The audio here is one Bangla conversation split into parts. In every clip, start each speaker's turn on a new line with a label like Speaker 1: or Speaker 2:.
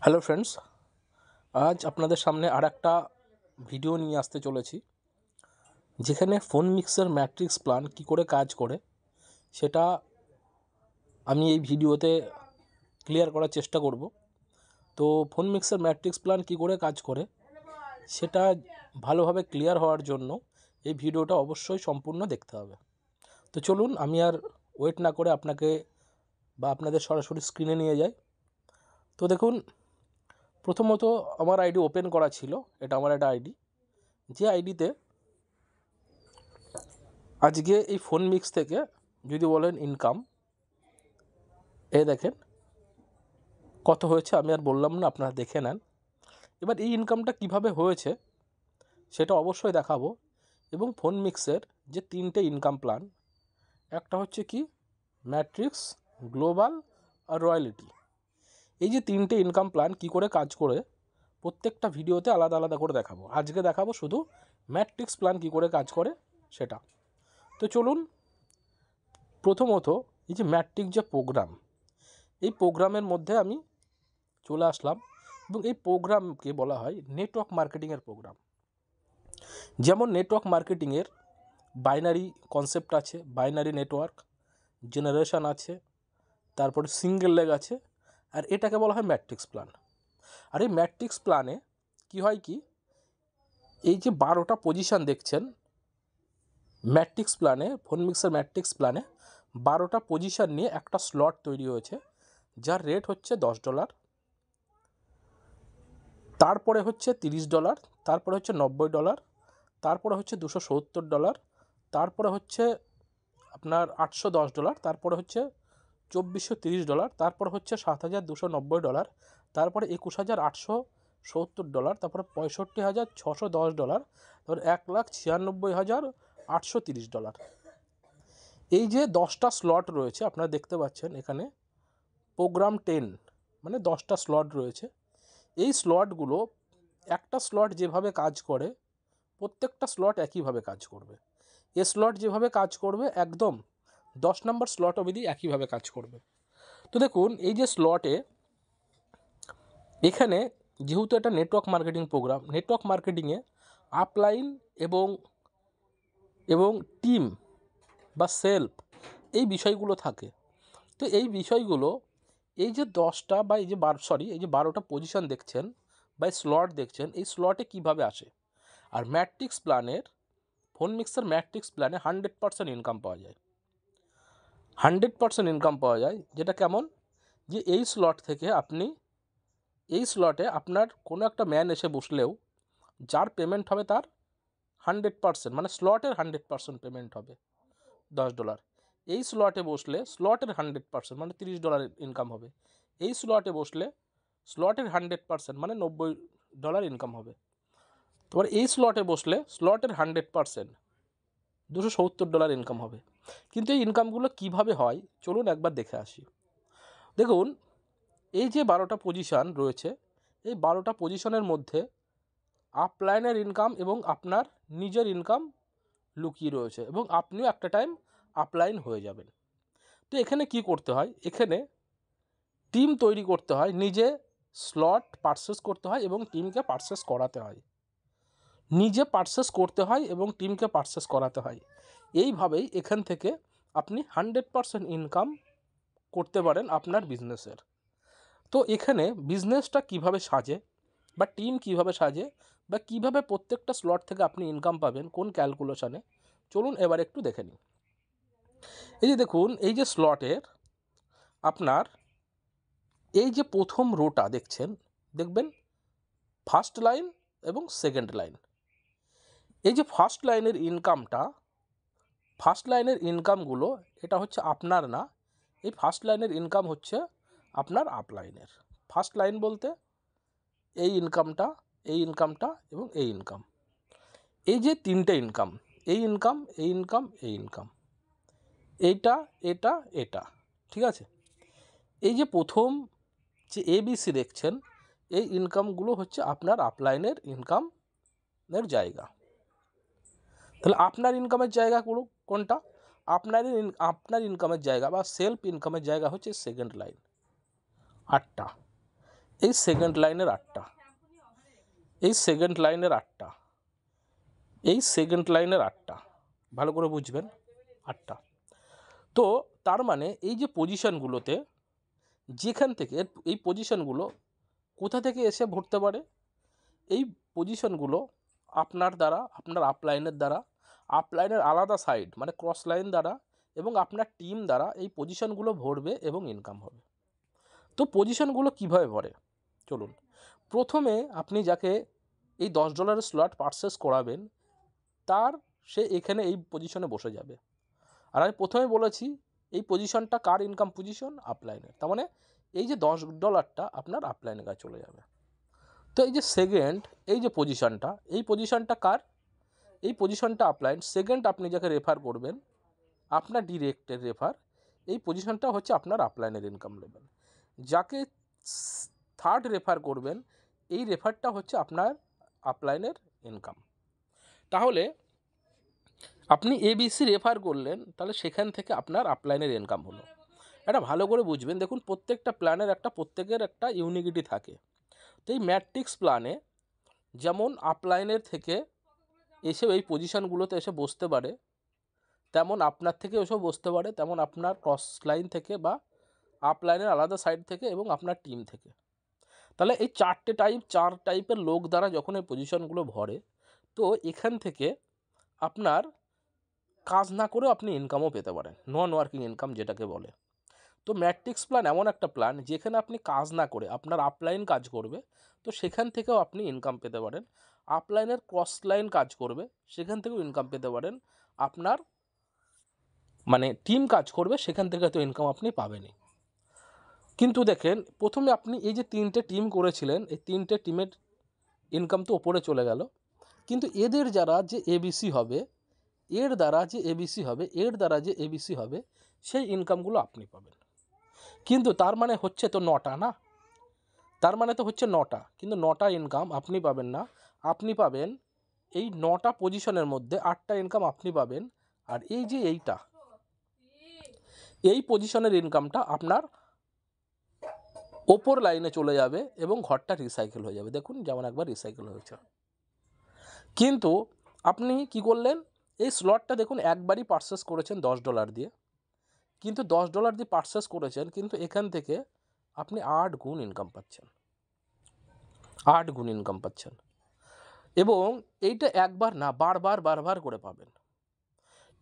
Speaker 1: হ্যালো ফ্রেন্ডস, আজ আপনাদের সামনে আর একটা ভিডিও নিয়ে আসতে চলেছি, যেখানে ফোন মিক্সার ম্যাট্রিক্স প্ল্যান কী করে কাজ করে সেটা আমি এই ভিডিওতে ক্লিয়ার করার চেষ্টা করব। তো ফোন মিক্সার ম্যাট্রিক্স প্ল্যান কী করে কাজ করে সেটা ভালোভাবে ক্লিয়ার হওয়ার জন্য এই ভিডিওটা অবশ্যই সম্পূর্ণ দেখতে হবে। তো চলুন আমি আর ওয়েট না করে আপনাকে বা আপনাদের সরাসরি স্ক্রিনে নিয়ে যাই। তো দেখুন, প্রথমত আমার আইডি ওপেন করা ছিল। এটা আমার একটা আইডি, যে আইডিতে আজকে এই ফোন মিক্স থেকে যদি বলেন ইনকাম, এ দেখেন কত হয়েছে। আমি আর বললাম না, আপনারা দেখে নেন। এবার এই ইনকামটা কিভাবে হয়েছে সেটা অবশ্যই দেখাবো। এবং ফোন মিক্সের যে তিনটে ইনকাম প্ল্যান, একটা হচ্ছে কি ম্যাট্রিক্স, গ্লোবাল আর রয়্যালিটি, এই যে তিনটে ইনকাম প্ল্যান কি করে কাজ করে প্রত্যেকটা ভিডিওতে আলাদা আলাদা করে দেখাবো। আজকে দেখাবো শুধু ম্যাট্রিক্স প্ল্যান কি করে কাজ করে সেটা। তো চলুন, প্রথমত এই যে ম্যাট্রিক্স যে প্রোগ্রাম, এই প্রোগ্রামের মধ্যে আমি চলে আসলাম এবং এই প্রোগ্রামকে বলা হয় নেটওয়ার্ক মার্কেটিংয়ের প্রোগ্রাম। যেমন নেটওয়ার্ক মার্কেটিংয়ের বাইনারি কনসেপ্ট আছে, বাইনারি নেটওয়ার্ক জেনারেশন আছে, তারপরে সিঙ্গেল লেগ আছে, আর এটাকে বলা হয় ম্যাট্রিক্স প্ল্যান। আর এই ম্যাট্রিক্স প্ল্যানে কি হয় কি, এই যে 12টা পজিশান দেখছেন ম্যাট্রিক্স প্ল্যানে, ফোন মিক্সার ম্যাট্রিক্স প্ল্যানে 12টা পজিশান নিয়ে একটা স্লট তৈরি হয়েছে, যার রেট হচ্ছে $10, তারপরে হচ্ছে $30, তারপরে হচ্ছে $90, তারপরে হচ্ছে $270, তারপরে হচ্ছে আপনার $810, তারপরে হচ্ছে $2430, তারপরে হচ্ছে $7290, তারপরে $21870, তারপরে $65,610, তারপরে $1,96,830। এই যে 10টা স্লট রয়েছে আপনারা দেখতে পাচ্ছেন এখানে, প্রোগ্রাম 10 মানে 10টা স্লট রয়েছে। এই স্লটগুলো, একটা স্লট যেভাবে কাজ করে প্রত্যেকটা স্লট একইভাবে কাজ করবে। এ স্লট যেভাবে কাজ করবে একদম 10 নম্বর স্লট অবধি একইভাবে কাজ করবে। তো দেখুন, এই যে স্লটে এখানে যেহেতু এটা নেটওয়ার্ক মার্কেটিং প্রোগ্রাম, নেটওয়ার্ক মার্কেটিংয়ে আপলাইন এবং টিম বা সেলফ এই বিষয়গুলো থাকে। তো এই বিষয়গুলো, এই যে 10টা বা এই যে 12টা পজিশন দেখছেন বা স্লট দেখছেন, এই স্লটে কিভাবে আসে। আর ম্যাট্রিক্স প্ল্যানের, ফোন মিক্সার ম্যাট্রিক্স প্ল্যানে 100% ইনকাম পাওয়া যায়। 100% ইনকাম পাওয়া যায়, যেটা কেমন, যে এই স্লট থেকে আপনি, এই স্লটে আপনার কোনো একটা ম্যান এসে বসলেও যার পেমেন্ট হবে তার 100%, মানে স্লটের 100% পেমেন্ট হবে $10। এই স্লটে বসলে স্লটের 100% মানে $30 ইনকাম হবে। এই স্লটে বসলে স্লটের 100% মানে $90 ইনকাম হবে। তারপর এই স্লটে বসলে স্লটের 100% $270 ইনকাম হবে। কিন্তু এই ইনকামগুলো কিভাবে হয় চলুন একবার দেখে আসি। দেখুন, এই যে 12টা পজিশান রয়েছে, এই 12টা পজিশনের মধ্যে আপলাইনের ইনকাম এবং আপনার নিজের ইনকাম লুকিয়ে রয়েছে, এবং আপনিও একটা টাইম আপলাইন হয়ে যাবেন। তো এখানে কি করতে হয়, এখানে টিম তৈরি করতে হয়, নিজে স্লট পারচেস করতে হয় এবং টিমকে পারচেস করাতে হয়, নিজে পারচেস করতে হয় এবং টিমকে পারচেস করাতে হয়। এইভাবেই এখান থেকে আপনি 100% ইনকাম করতে পারেন আপনার বিজনেসের। তো এখানে বিজনেসটা কিভাবে সাজে বা টিম কিভাবে সাজে বা কিভাবে প্রত্যেকটা স্লট থেকে আপনি ইনকাম পাবেন কোন ক্যালকুলেশনে, চলুন এবার একটু দেখে নিই। এই যে দেখুন, এই যে স্লটের আপনার এই যে প্রথম রোটা দেখছেন, দেখবেন ফার্স্ট লাইন এবং সেকেন্ড লাইন। এই যে ফার্স্ট লাইনের ইনকামটা, ফার্স্ট লাইনের ইনকামগুলো এটা হচ্ছে আপনার না, এই ফার্স্ট লাইনের ইনকাম হচ্ছে আপনার আপলাইনের। ফার্স্ট লাইন বলতে এই ইনকামটা, এই ইনকামটা এবং এই ইনকাম, এই যে তিনটে ইনকাম, এই ইনকাম, এই ইনকাম, এই ইনকাম, এইটা, এটা, এটা, ঠিক আছে। এই যে প্রথম যে ABC দেখছেন, এই ইনকামগুলো হচ্ছে আপনার আপলাইনের ইনকামের জায়গা। তাহলে আপনার ইনকামের জায়গাগুলো কোনটা, আপনার ইনকামের জায়গা বা সেলফ ইনকামের জায়গা হচ্ছে সেকেন্ড লাইন 8টা। এই সেকেন্ড লাইনের 8টা, এই সেকেন্ড লাইনের 8টা, এই সেকেন্ড লাইনের 8টা, ভালো করে বুঝবেন 8টা। তো তার মানে এই যে পজিশনগুলোতে যেখান থেকে এই পজিশনগুলো কোথা থেকে এসে ভরতে পারে, এই পজিশনগুলো আপনার দ্বারা, আপনার আপলাইনের দ্বারা, আপলাইনের আলাদা সাইড মানে ক্রস লাইন দ্বারা এবং আপনার টিম দ্বারা এই পজিশনগুলো ভরবে এবং ইনকাম হবে। তো পজিশনগুলো কিভাবে ভরে চলুন। প্রথমে আপনি যাকে এই $10 স্লট পারচেস করাবেন তার সে এখানে এই পজিশনে বসে যাবে। আর আমি প্রথমে বলেছি এই পজিশনটা কার ইনকাম পজিশন, আপলাইনের। তার মানে এই যে $10টা আপনার আপলাইনের কাছে চলে যাবে। তো এই যে সেকেন্ড, এই যে পজিশনটা, এই পজিশনটা কার, এই পজিশনটা আপলাইন। সেকেন্ড আপনি যাকে রেফার করবেন আপনার ডিরেক্টের রেফার, এই পজিশনটা হচ্ছে আপনার আপলাইনের ইনকাম লেভেল। যাকে থার্ড রেফার করবেন এই রেফারটা হচ্ছে আপনার আপলাইনের ইনকাম। তাহলে আপনি এবিসি রেফার করলেন, তাহলে সেখান থেকে আপনার আপলাইনের ইনকাম হলো। এটা ভালো করে বুঝবেন। দেখুন প্রত্যেকটা প্ল্যানের প্রত্যেকের একটা ইউনিকিটি থাকে। তো এই ম্যাট্রিক্স প্ল্যানে যেমন আপলাইনের থেকে এসে এই পজিশনগুলোতে এসে বসতে পারে, তেমন আপনার থেকে এসেও বসতে পারে, তেমন আপনার ক্রস লাইন থেকে বা আপলাইনের আলাদা সাইড থেকে এবং আপনার টিম থেকে। তাহলে এই চার টাইপের লোক দ্বারা যখন এই পজিশনগুলো ভরে, তো এখান থেকে আপনার কাজ না করেও আপনি ইনকামও পেতে পারেন, নন ওয়ার্কিং ইনকাম যেটাকে বলে। তো ম্যাট্রিক্স প্ল্যান এমন একটা প্ল্যান যেখানে আপনি কাজ না করে আপনার আপলাইন কাজ করবে, তো সেখান থেকেও আপনি ইনকাম পেতে পারেন। আপলাইনের ক্রস লাইন কাজ করবে, সেখান থেকেও ইনকাম পেতে পারেন। আপনার মানে টিম কাজ করবে, সেখান থেকে তো ইনকাম আপনি পাবেনই। কিন্তু দেখেন প্রথমে আপনি এই যে 3টে টিম করেছিলেন, এই 3টে টিমের ইনকাম তো ওপরে চলে গেল, কিন্তু এদের যারা যে এবিসি হবে, এর দ্বারা যে এবিসি হবে, এর দ্বারা যে এবিসি হবে, সেই ইনকামগুলো আপনি পাবেন। কিন্তু তার মানে হচ্ছে তো 9টা না, তার মানে তো হচ্ছে 9টা, কিন্তু 9টা ইনকাম আপনি পাবেন না। আপনি পাবেন এই 9টা পজিশনের মধ্যে 8টা ইনকাম আপনি পাবেন। আর এই যে এই পজিশনের ইনকামটা আপনার ওপর লাইনে চলে যাবে এবং ঘরটা রিসাইকেল হয়ে যাবে। দেখুন যেমন একবার রিসাইকেল হয়েছে। কিন্তু আপনি কি করলেন, এই স্লটটা দেখুন একবারই পারচেস করেছেন $10 দিয়ে, কিন্তু $10 দিয়ে পারচেস করেছেন, কিন্তু এখান থেকে আপনি 8 গুণ ইনকাম পাচ্ছেন, 8 গুণ ইনকাম পাচ্ছেন। এবং এইটা একবার না, বারবার করে পাবেন।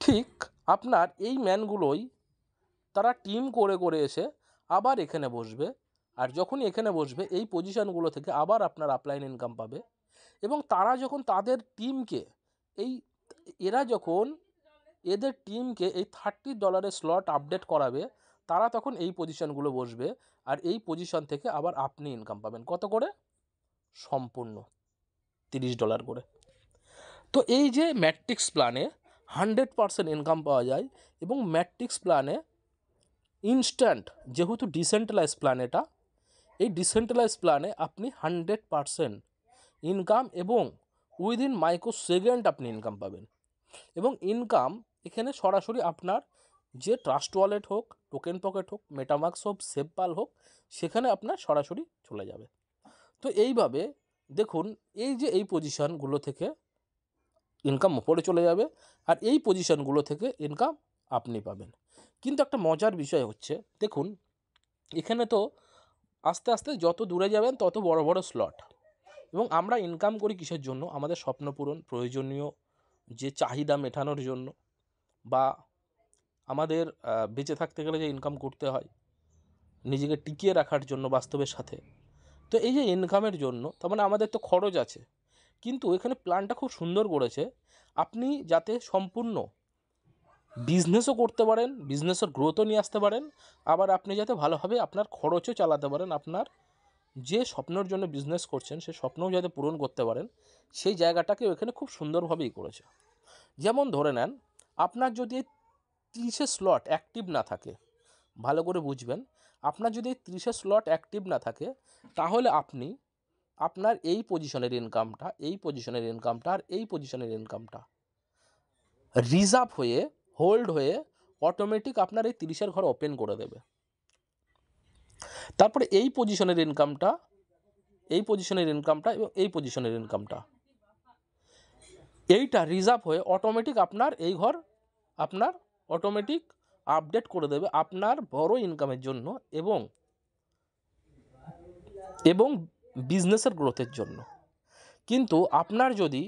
Speaker 1: ঠিক আপনার এই ম্যানগুলোই তারা টিম করে এসে আবার এখানে বসবে, আর যখনই এখানে বসবে এই পজিশনগুলো থেকে আবার আপনার আপলাইন ইনকাম পাবে। এবং তারা যখন তাদের টিমকে এরা যখন এদের টিমকে এই $30 স্লট আপডেট করাবে, তারা তখন এই পজিশনগুলো বসবে, আর এই পজিশন থেকে আবার আপনি ইনকাম পাবেন কত করে, সম্পূর্ণ $30 করে। তো এই যে ম্যাট্রিক্স প্ল্যানে 100% ইনকাম পাওয়া যায়, এবং ম্যাট্রিক্স প্ল্যানে ইনস্ট্যান্ট, যেহেতু ডিসেন্ট্রালাইজ প্ল্যান, এটা এই ডিসেন্ট্রালাইজ প্ল্যানে আপনি 100% ইনকাম এবং উইদিন মাইক্রোসেকেন্ড আপনি ইনকাম পাবেন। এবং ইনকাম এখানে সরাসরি আপনার যে ট্রাস্ট ওয়ালেট হোক, টোকেন পকেট হোক, মেটামাক্স হোক, সেভপাল হোক, সেখানে আপনার সরাসরি চলে যাবে। তো এইভাবে দেখুন এই যে এই পজিশনগুলো থেকে ইনকাম উপরে চলে যাবে, আর এই পজিশনগুলো থেকে ইনকাম আপনি পাবেন। কিন্তু একটা মজার বিষয় হচ্ছে, দেখুন এখানে তো আস্তে আস্তে যত দূরে যাবেন তত বড় বড় স্লট, এবং আমরা ইনকাম করি কিসের জন্য, আমাদের স্বপ্ন পূরণ, প্রয়োজনীয় যে চাহিদা মেটানোর জন্য, বা আমাদের বেঁচে থাকতে গেলে যে ইনকাম করতে হয় নিজেকে টিকিয়ে রাখার জন্য বাস্তবের সাথে। তো এই যে ইনকামের জন্য, তার মানে আমাদের তো খরচ আছে। কিন্তু এখানে প্ল্যানটা খুব সুন্দর করেছে, আপনি যাতে সম্পূর্ণ বিজনেসও করতে পারেন, বিজনেসের গ্রোথও নিয়ে আসতে পারেন, আবার আপনি যাতে ভালোভাবে আপনার খরচও চালাতে পারেন, আপনার যে স্বপ্নের জন্য বিজনেস করছেন সে স্বপ্নও যাতে পূরণ করতে পারেন, সেই জায়গাটাকে এখানে খুব সুন্দরভাবেই করেছে। যেমন ধরে নেন আপনার যদি 30 স্লট অ্যাক্টিভ না থাকে, ভালো করে বুঝবেন, আপনার যদি 30 স্লট অ্যাক্টিভ না থাকে, তাহলে আপনি আপনার এই পজিশনের ইনকামটা, এই পজিশনের ইনকামটা আর এই পজিশনের ইনকামটা রিজার্ভ হয়ে, হোল্ড হয়ে অটোমেটিক আপনার এই 30-এর ঘর ওপেন করে দেবে। তারপরে এই পজিশনের ইনকামটা এই পজিশনের ইনকামটা এবং এই পজিশনের ইনকামটা, এইটা রিজার্ভ হয়ে অটোমেটিক আপনার এই ঘর আপনার অটোমেটিক আপডেট করে দেবে আপনার বড় ইনকামের জন্য এবং বিজনেসের গ্রোথের জন্য। কিন্তু আপনার যদি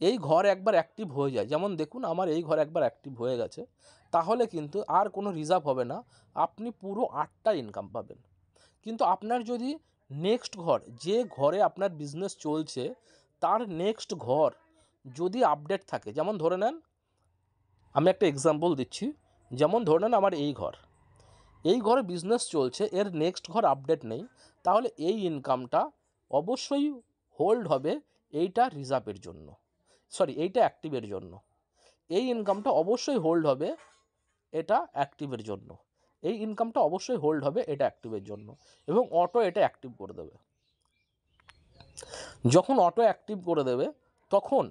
Speaker 1: এই ঘর একবার অ্যাক্টিভ হয়ে যায়, যেমন দেখুন আমার এই ঘর একবার অ্যাক্টিভ হয়ে গেছে, তাহলে কিন্তু আর কোনো রিজার্ভ হবে না, আপনি পুরো 8টা ইনকাম পাবেন। কিন্তু আপনার যদি নেক্সট ঘর, যে ঘরে আপনার বিজনেস চলছে তার নেক্সট ঘর যদি আপডেট থাকে, যেমন ধরে নেন আমি একটা এক্সাম্পল দিচ্ছি, যেমন ধরে নেন আমার এই ঘরে বিজনেস চলছে, এর নেক্সট ঘর আপডেট নেই, তাহলে এই ইনকামটা অবশ্যই হোল্ড হবে এইটা রিজার্ভের জন্য, এইটা অ্যাক্টিভের জন্য। এই ইনকামটা অবশ্যই হোল্ড হবে এটা অ্যাক্টিভের জন্য, এই ইনকামটা অবশ্যই হোল্ড হবে এটা অ্যাক্টিভের জন্য, এবং অটো এটা অ্যাক্টিভ করে দেবে। যখন অটো অ্যাক্টিভ করে দেবে তখন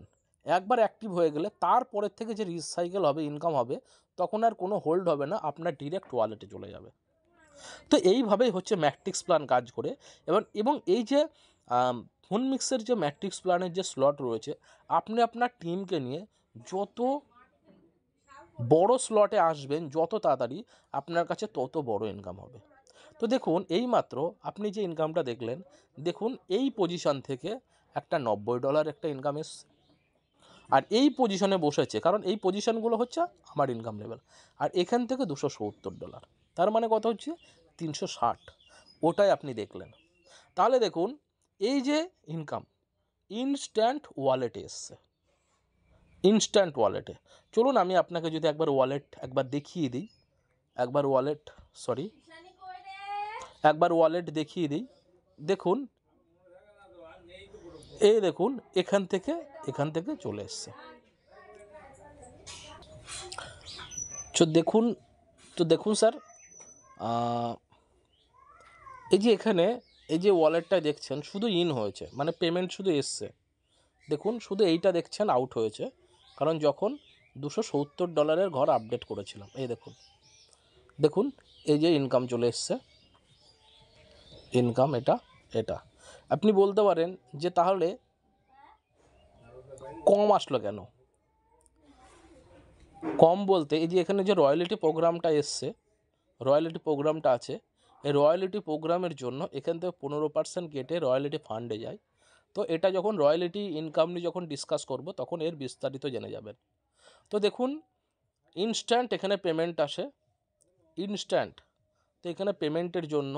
Speaker 1: একবার অ্যাক্টিভ হয়ে গেলে তারপরের থেকে যে রিসাইকেল হবে, ইনকাম হবে, তখন আর কোনো হোল্ড হবে না, আপনার ডিরেক্ট ওয়ালেটে চলে যাবে। তো এইভাবেই হচ্ছে ম্যাট্রিক্স প্ল্যান কাজ করে। এবং এই যে ফোন মিক্সের যে ম্যাট্রিক্স প্ল্যানের যে স্লট রয়েছে, আপনি আপনার টিমকে নিয়ে যত বড় স্লটে আসবেন, যত তাড়াতাড়ি আপনার কাছে তত বড় ইনকাম হবে। তো দেখুন এইমাত্র আপনি যে ইনকামটা দেখলেন, দেখুন এই পজিশন থেকে একটা $90 একটা ইনকাম এসছে, আর এই পজিশনে বসেছে, কারণ এই পজিশনগুলো হচ্ছে আমার ইনকাম লেভেল, আর এখান থেকে $270, তার মানে কত হচ্ছে 360, ওটাই আপনি দেখলেন। তাহলে দেখুন এই যে ইনকাম ইনস্ট্যান্ট ওয়ালেটে এসছে, ইনস্ট্যান্ট ওয়ালেটে। চলুন আমি আপনাকে যদি একবার দেখিয়ে দিই, একবার ওয়ালেট দেখিয়ে দিই। দেখুন এই দেখুন এখান থেকে চলে এসছে। দেখুন স্যার, এই যে এখানে এই যে ওয়ালেটটা দেখছেন শুধু ইন হয়েছে, মানে পেমেন্ট শুধু এসছে। দেখুন শুধু এইটা দেখছেন আউট হয়েছে, কারণ যখন $270 ঘর আপডেট করেছিলাম। এই দেখুন এই যে ইনকাম চলে এসছে, ইনকাম এটা আপনি বলতে পারেন যে তাহলে কম আসলো কেন? কম বলতে এই যে এখানে যে রয়্যালিটি প্রোগ্রামটা এসছে, রয়্যালিটি প্রোগ্রামটা আছে, এই রয়্যালিটি প্রোগ্রামের জন্য এখান থেকে 15% কেটে রয়্যালিটি ফান্ডে যায়। তো এটা যখন রয়্যালিটি ইনকাম নিয়ে যখন ডিসকাস করব তখন এর বিস্তারিত জেনে যাবেন। তো দেখুন ইনস্ট্যান্ট এখানে পেমেন্ট আসে, ইনস্ট্যান্ট। তো এখানে পেমেন্টের জন্য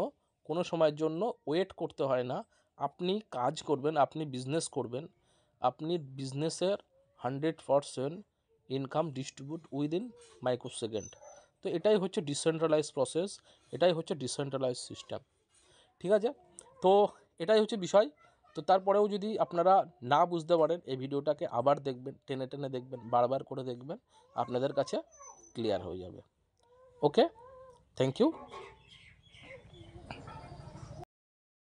Speaker 1: কোনো সময়ের জন্য ওয়েট করতে হয় না, আপনি কাজ করবেন, আপনি বিজনেস করবেন, আপনি বিজনেসের 100% ইনকাম ডিস্ট্রিবিউট উইদিন মাইক্রোসেকেন্ড। তো এটাই হচ্ছে ডিসেন্ট্রালাইজ প্রসেস, এটাই হচ্ছে ডিসেন্ট্রালাইজ সিস্টেম। ঠিক আছে, তো এটাই হচ্ছে বিষয়। তো তারপরেও যদি আপনারা না বুঝতে পারেন, এই ভিডিওটাকে আবার দেখবেন, টেনে টেনে দেখবেন, বারবার করে দেখবেন, আপনাদের কাছে ক্লিয়ার হয়ে যাবে। ওকে, থ্যাংক ইউ।